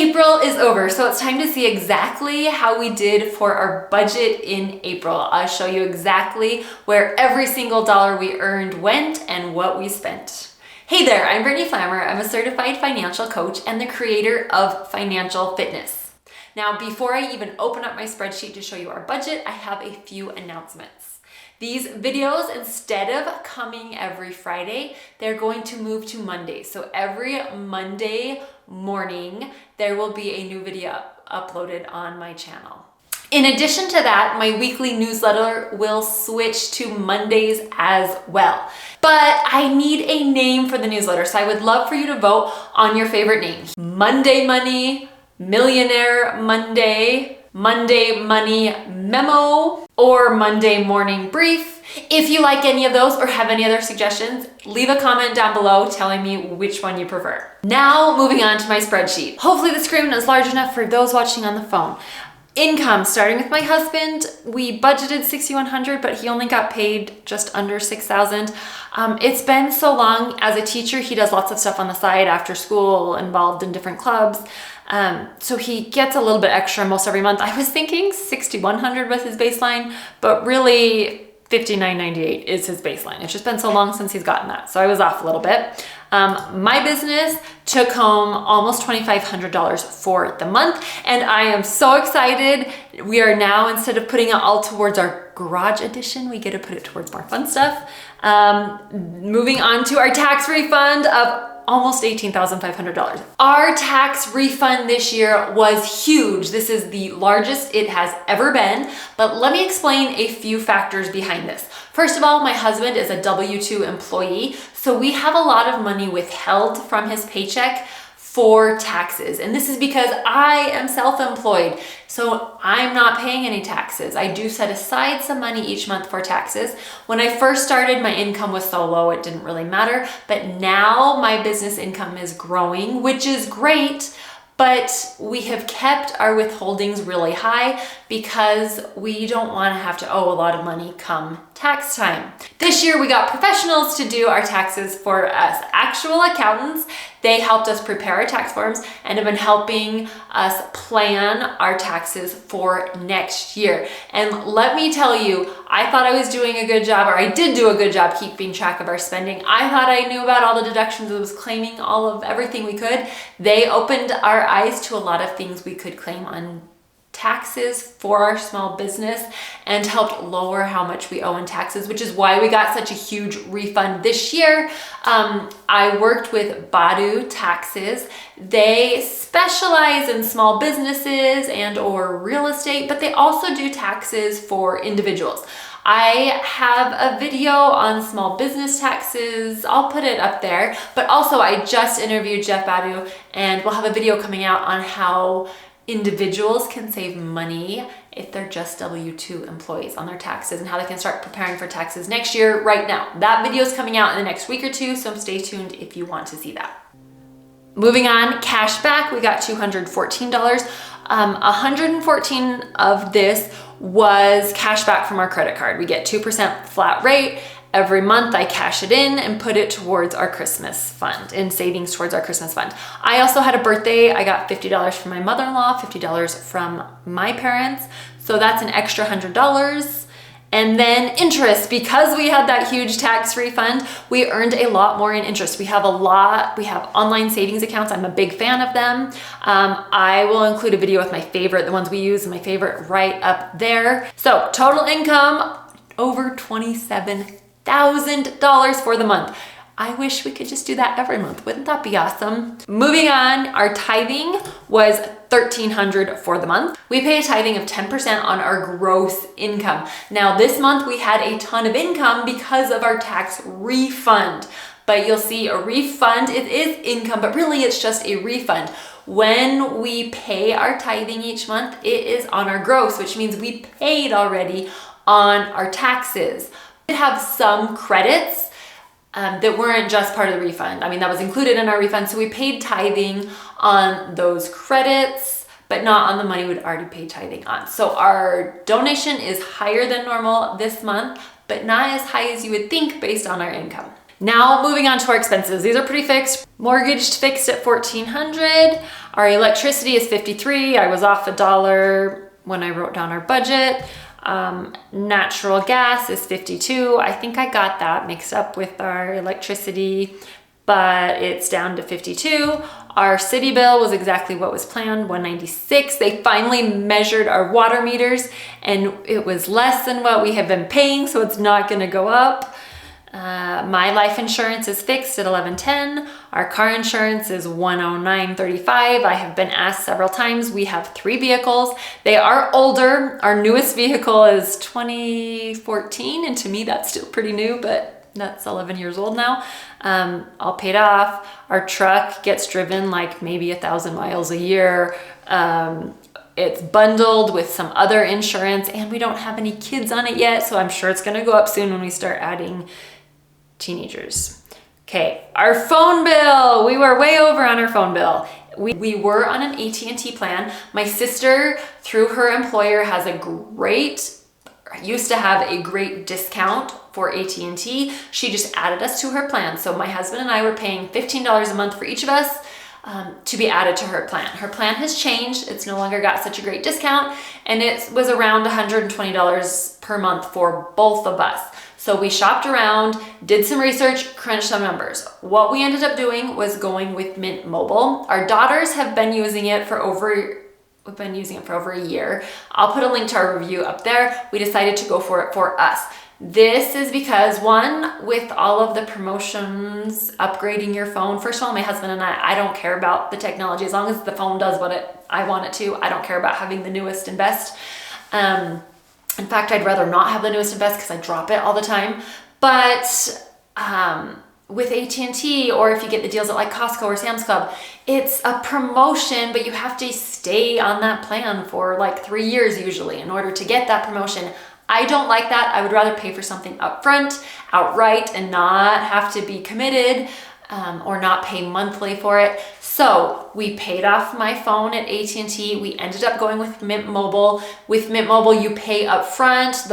April is over, so it's time to see exactly how we did for our budget in April. I'll show you exactly where every single dollar we earned went and what we spent. Hey there, I'm Brittany Flammer. I'm a certified financial coach and the creator of Financial Fitness. Now, before I even open up my spreadsheet to show you our budget, I have a few announcements. These videos, instead of coming every Friday, they're going to move to Monday. So every Monday morning, there will be a new video uploaded on my channel. In addition to that, my weekly newsletter will switch to Mondays as well. But I need a name for the newsletter, so I would love for you to vote on your favorite names. Monday Money, Millionaire Monday, Monday Money Memo, or Monday Morning Brief. If you like any of those or have any other suggestions, leave a comment down below telling me which one you prefer. Now, moving on to my spreadsheet. Hopefully the screen is large enough for those watching on the phone. Income, starting with my husband, we budgeted $6,100, but he only got paid just under $6,000. It's been so long. As a teacher, he does lots of stuff on the side after school, involved in different clubs. So he gets a little bit extra most every month. I was thinking $6,100 was his baseline, but really $59.98 is his baseline. It's just been so long since he's gotten that. So I was off a little bit. My business took home almost $2,500 for the month, and I am so excited. We are now, instead of putting it all towards our garage edition, we get to put it towards more fun stuff. Moving on to our tax refund of almost $18,500. Our tax refund this year was huge. This is the largest it has ever been, but let me explain a few factors behind this. First of all, my husband is a W-2 employee, so we have a lot of money withheld from his paycheck for taxes. And this is because I am self-employed, so I'm not paying any taxes. I do set aside some money each month for taxes. When I first started, my income was so low, it didn't really matter. But now my business income is growing, which is great, but we have kept our withholdings really high because we don't want to have to owe a lot of money come tax time. This year we got professionals to do our taxes for us, actual accountants. They helped us prepare our tax forms and have been helping us plan our taxes for next year. And let me tell you, I thought I was doing a good job, or I did do a good job keeping track of our spending. I thought I knew about all the deductions. I was claiming all of everything we could. They opened our eyes to a lot of things we could claim on taxes for our small business and helped lower how much we owe in taxes, which is why we got such a huge refund this year. I worked with Badu Taxes. They specialize in small businesses and or real estate, but they also do taxes for individuals. I have a video on small business taxes. I'll put it up there, but also I just interviewed Jeff Badu, and we'll have a video coming out on how individuals can save money if they're just W-2 employees on their taxes and how they can start preparing for taxes next year right now. That video is coming out in the next week or two, so stay tuned if you want to see that. Moving on, cash back, we got $214. 114 of this was cash back from our credit card. We get 2% flat rate. Every month I cash it in and put it towards our Christmas fund, in savings towards our Christmas fund. I also had a birthday. I got $50 from my mother-in-law, $50 from my parents. So that's an extra $100. And then interest, because we had that huge tax refund, we earned a lot more in interest. We have online savings accounts. I'm a big fan of them. I will include a video with my favorite, the ones we use, and my favorite right up there. So total income, over $27,000 for the month. I wish we could just do that every month. Wouldn't that be awesome? Moving on, our tithing was $1,300 for the month. We pay a tithing of 10% on our gross income. Now this month we had a ton of income because of our tax refund. But you'll see a refund, it is income, but really it's just a refund. When we pay our tithing each month, it is on our gross, which means we paid already on our taxes. We have some credits that weren't just part of the refund. I mean, that was included in our refund. So we paid tithing on those credits, but not on the money we'd already paid tithing on. So our donation is higher than normal this month, but not as high as you would think based on our income. Now moving on to our expenses. These are pretty fixed. Mortgaged fixed at $1,400. Our electricity is $53. I was off $1 when I wrote down our budget. Natural gas is $52. I think I got that mixed up with our electricity, but it's down to $52. Our city bill was exactly what was planned, $196. They finally measured our water meters and it was less than what we have been paying, so it's not gonna go up. My life insurance is fixed at $11.10. Our car insurance is $109.35. I have been asked several times. We have 3 vehicles. They are older. Our newest vehicle is 2014, and to me that's still pretty new, but that's 11 years old now. All paid off. Our truck gets driven like maybe 1,000 miles a year. It's bundled with some other insurance, and we don't have any kids on it yet, so I'm sure it's gonna go up soon when we start adding teenagers. Okay, our phone bill. We were way over on our phone bill. We were on an AT&T plan. My sister, through her employer, used to have a great discount for AT&T. She just added us to her plan. So my husband and I were paying $15 a month for each of us to be added to her plan. Her plan has changed. It's no longer got such a great discount, and it was around $120 per month for both of us. So we shopped around, did some research, crunched some numbers. What we ended up doing was going with Mint Mobile. Our daughters have been using it for over a year. I'll put a link to our review up there. We decided to go for it for us. This is because, one, with all of the promotions, upgrading your phone, first of all, my husband and I don't care about the technology. As long as the phone does what I want it to, I don't care about having the newest and best. In fact, I'd rather not have the newest and best because I drop it all the time. But with AT&T, or if you get the deals at like Costco or Sam's Club, it's a promotion, but you have to stay on that plan for like 3 years usually in order to get that promotion. I don't like that. I would rather pay for something upfront, outright, and not have to be committed or not pay monthly for it. So we paid off my phone at AT&T. We ended up going with Mint Mobile. With Mint Mobile, you pay upfront.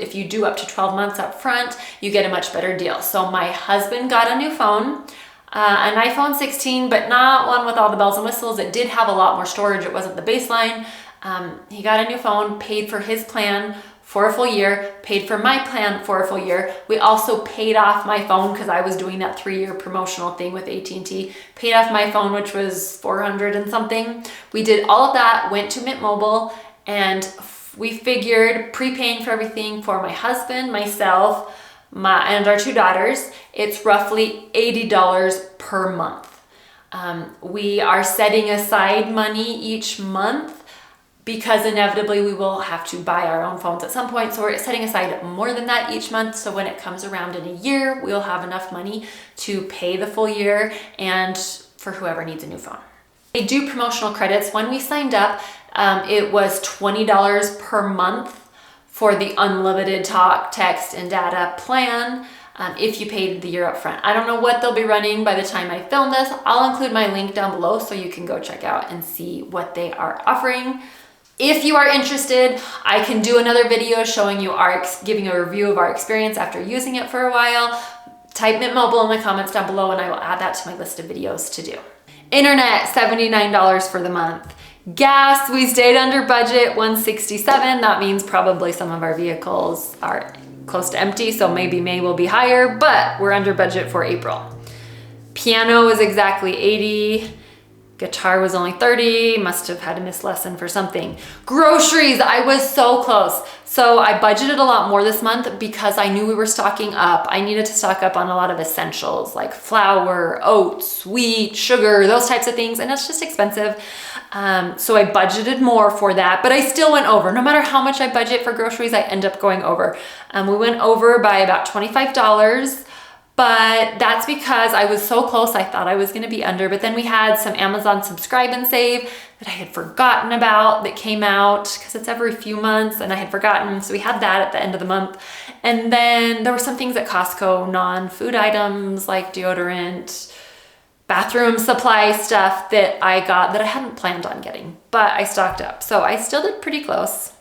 If you do up to 12 months upfront, you get a much better deal. So my husband got a new phone, an iPhone 16, but not one with all the bells and whistles. It did have a lot more storage. It wasn't the baseline. He got a new phone, paid for his plan for a full year, paid for my plan for a full year. We also paid off my phone because I was doing that 3-year promotional thing with AT&T. Paid off my phone, which was $400 and something. We did all of that, went to Mint Mobile, and we figured prepaying for everything for my husband, myself, and our 2 daughters, it's roughly $80 per month. We are setting aside money each month because inevitably we will have to buy our own phones at some point. So we're setting aside more than that each month. So when it comes around in a year, we'll have enough money to pay the full year and for whoever needs a new phone. They do promotional credits. When we signed up, it was $20 per month for the unlimited talk, text, and data plan. If you paid the year up front. I don't know what they'll be running by the time I film this. I'll include my link down below so you can go check out and see what they are offering. If you are interested, I can do another video showing you giving a review of our experience after using it for a while. Type Mint Mobile in the comments down below and I will add that to my list of videos to do. Internet, $79 for the month. Gas, we stayed under budget, $167. That means probably some of our vehicles are close to empty, so maybe May will be higher, but we're under budget for April. Piano was exactly $80. Guitar was only $30, must have had a missed lesson for something. Groceries, I was so close. So I budgeted a lot more this month because I knew we were stocking up. I needed to stock up on a lot of essentials like flour, oats, wheat, sugar, those types of things, and it's just expensive. So I budgeted more for that, but I still went over. No matter how much I budget for groceries, I end up going over. We went over by about $25. But that's because I was so close, I thought I was gonna be under, but then we had some Amazon Subscribe and Save that I had forgotten about that came out, because it's every few months and I had forgotten, so we had that at the end of the month. And then there were some things at Costco, non-food items like deodorant, bathroom supply stuff that I got that I hadn't planned on getting, but I stocked up. So I still did pretty close.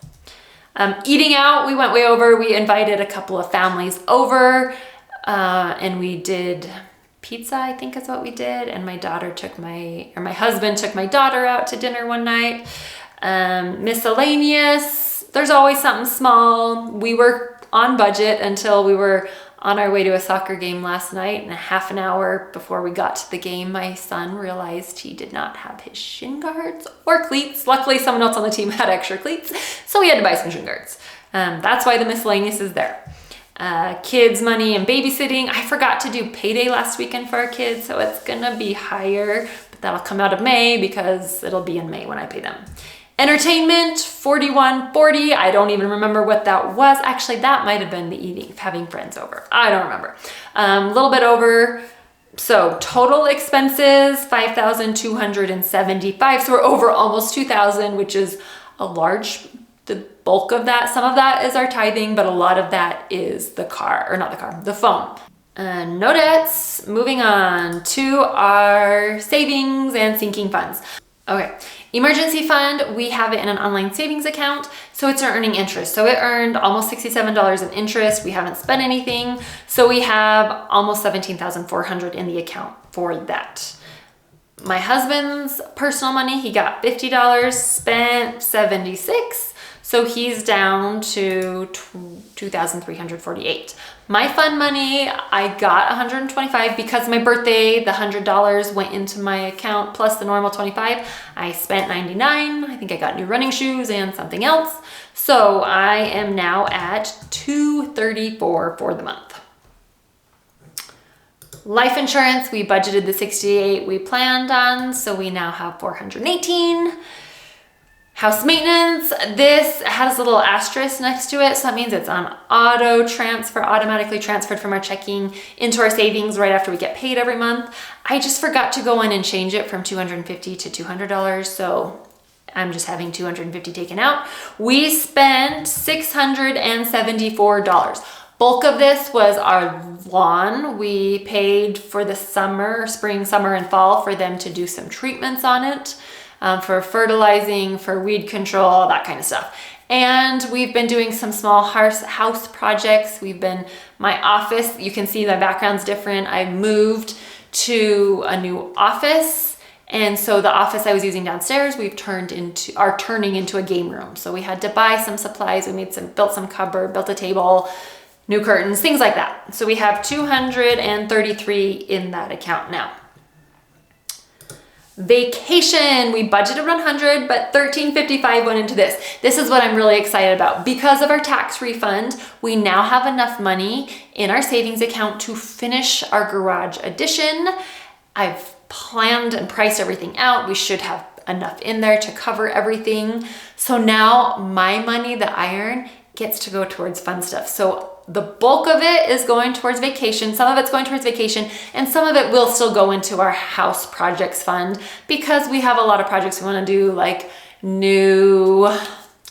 Eating out, we went way over. We invited a couple of families over. And we did pizza, I think is what we did. And my husband took my daughter out to dinner one night. Miscellaneous, there's always something small. We were on budget until we were on our way to a soccer game last night, and a half an hour before we got to the game, my son realized he did not have his shin guards or cleats. Luckily, someone else on the team had extra cleats, so we had to buy some shin guards. That's why the miscellaneous is there. Kids money and babysitting. I forgot to do payday last weekend for our kids, so it's gonna be higher, but that'll come out of May because it'll be in May when I pay them. Entertainment, $41.40. I don't even remember what that was. Actually, that might have been the eating, having friends over. I don't remember. A little bit over. So total expenses, $5,275. So we're over almost $2,000, which is the bulk of that. Some of that is our tithing, but a lot of that is the phone. No debts. Moving on to our savings and sinking funds. Okay, emergency fund, we have it in an online savings account, so it's earning interest. So it earned almost $67 in interest. We haven't spent anything, so we have almost $17,400 in the account for that. My husband's personal money, he got $50, spent $76, so he's down to $2,348. My fund money, I got $125 because my birthday, the $100 went into my account plus the normal $25. I spent $99. I think I got new running shoes and something else. So I am now at $234 for the month. Life insurance, we budgeted the $68 we planned on, so we now have $418. House maintenance, this has a little asterisk next to it, so that means it's on automatically transferred from our checking into our savings right after we get paid every month. I just forgot to go in and change it from $250 to $200, so I'm just having $250 taken out. We spent $674. Bulk of this was our lawn. We paid for the spring, summer, and fall for them to do some treatments on it. For fertilizing, for weed control, that kind of stuff. And we've been doing some small house projects. My office, you can see my background's different. I moved to a new office. And so the office I was using downstairs, are turning into a game room. So we had to buy some supplies. We built some cupboard, built a table, new curtains, things like that. So we have $233 in that account now. Vacation, we budgeted $100, but $1,355 went into this. This is what I'm really excited about. Because of our tax refund, we now have enough money in our savings account to finish our garage addition. I've planned and priced everything out. We should have enough in there to cover everything. So now my money that I earn gets to go towards fun stuff. So the bulk of it is going towards vacation. Some of it's going towards vacation, and some of it will still go into our house projects fund because we have a lot of projects we want to do, like new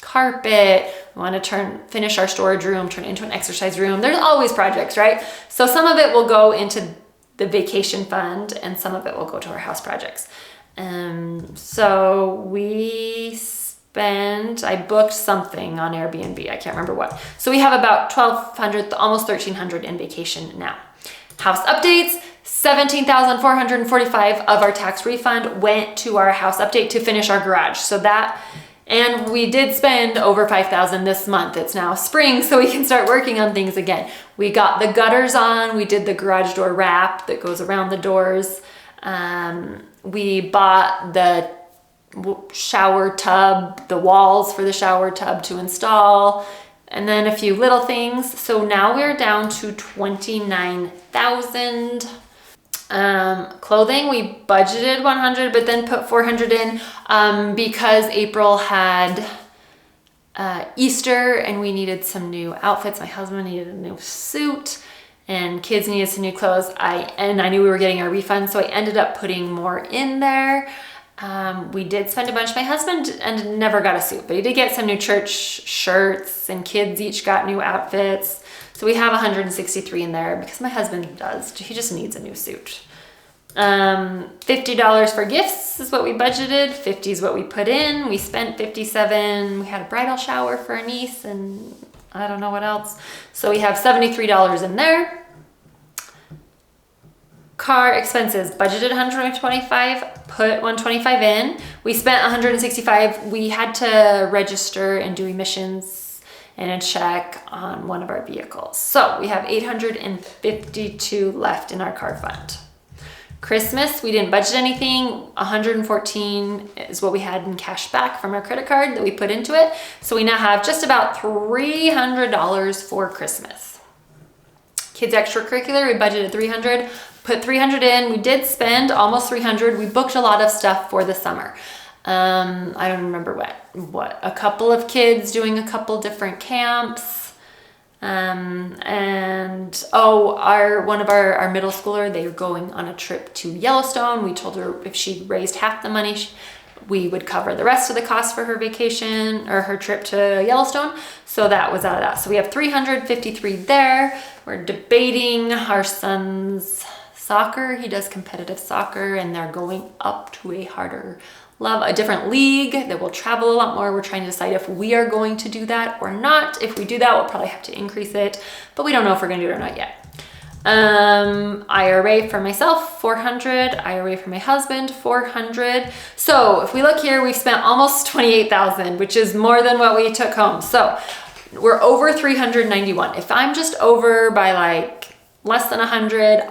carpet. We want to finish our storage room, turn it into an exercise room. There's always projects, right? So some of it will go into the vacation fund, and some of it will go to our house projects. So I booked something on Airbnb. I can't remember what. So we have about $1,200, almost $1,300 in vacation now. House updates, $17,445 of our tax refund went to our house update to finish our garage. And we did spend over $5,000 this month. It's now spring, so we can start working on things again. We got the gutters on. We did the garage door wrap that goes around the doors. We bought the shower tub, the walls for the shower tub to install, and then a few little things. So now we're down to $29,000. Clothing, we budgeted $100, but then put $400 in because April had Easter and we needed some new outfits. My husband needed a new suit and kids needed some new clothes. I knew we were getting our refund, so I ended up putting more in there. We did spend a bunch. My husband never got a suit, but he did get some new church shirts, and kids each got new outfits. So we have $163 in there because my husband does. He just needs a new suit. $50 for gifts is what we budgeted. $50 is what we put in. We spent $57. We had a bridal shower for a niece and I don't know what else. So we have $73 in there. Car expenses, budgeted 125, put 125 in. We spent 165. We had to register and do emissions and a check on one of our vehicles. So we have 852 left in our car fund. Christmas, we didn't budget anything. 114 is what we had in cash back from our credit card that we put into it. So we now have just about $300 for Christmas. Kids extracurricular, we budgeted 300, put 300 in. We did spend almost 300. We booked a lot of stuff for the summer. I don't remember what, a couple of kids doing a couple different camps. One of our middle schooler, they were going on a trip to Yellowstone. We told her if she raised half the money, we would cover the rest of the cost for her vacation or her trip to Yellowstone. So that was out of that. So we have 353 there. We're debating our son's soccer. He does competitive soccer and they're going up to a different league that will travel a lot more. We're trying to decide if we are going to do that or not. If we do that, we'll probably have to increase it, but we don't know if we're going to do it or not yet. IRA for myself, 400. IRA for my husband, 400. So if we look here, we've spent almost 28,000, which is more than what we took home. So we're over 391. If I'm just over by like less than 100,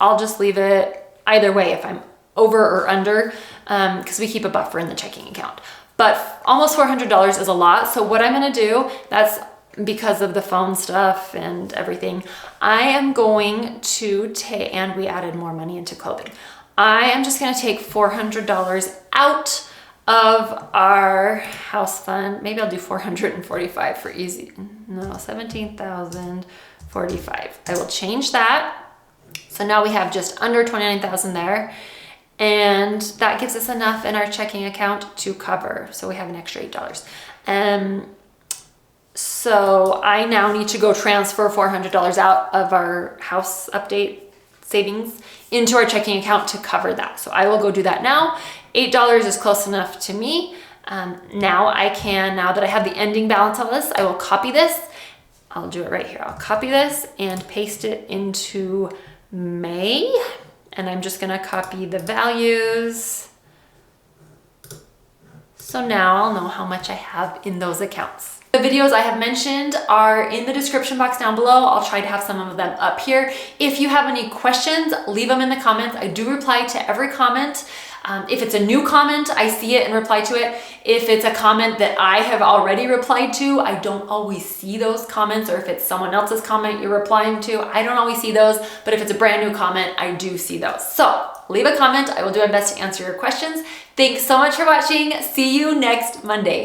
I'll just leave it either way if I'm over or under, because we keep a buffer in the checking account. But almost $400 is a lot. So what I'm gonna do, that's because of the phone stuff and everything, I am going to take, and we added more money into clothing. I am just gonna take $400 out of our house fund. Maybe I'll do 445 for easy. No, 17,045. I will change that. So now we have just under 29,000 there. And that gives us enough in our checking account to cover. So we have an extra $8. So I now need to go transfer $400 out of our house update savings into our checking account to cover that. So I will go do that now. $8 is close enough to me. Now that I have the ending balance on this, I will copy this. I'll do it right here. I'll copy this and paste it into May. And I'm just gonna copy the values. So now I'll know how much I have in those accounts. The videos I have mentioned are in the description box down below. I'll try to have some of them up here. If you have any questions, leave them in the comments. I do reply to every comment. If it's a new comment, I see it and reply to it. If it's a comment that I have already replied to, I don't always see those comments, or if it's someone else's comment you're replying to, I don't always see those, but if it's a brand new comment, I do see those. So leave a comment. I will do my best to answer your questions. Thanks so much for watching. See you next Monday.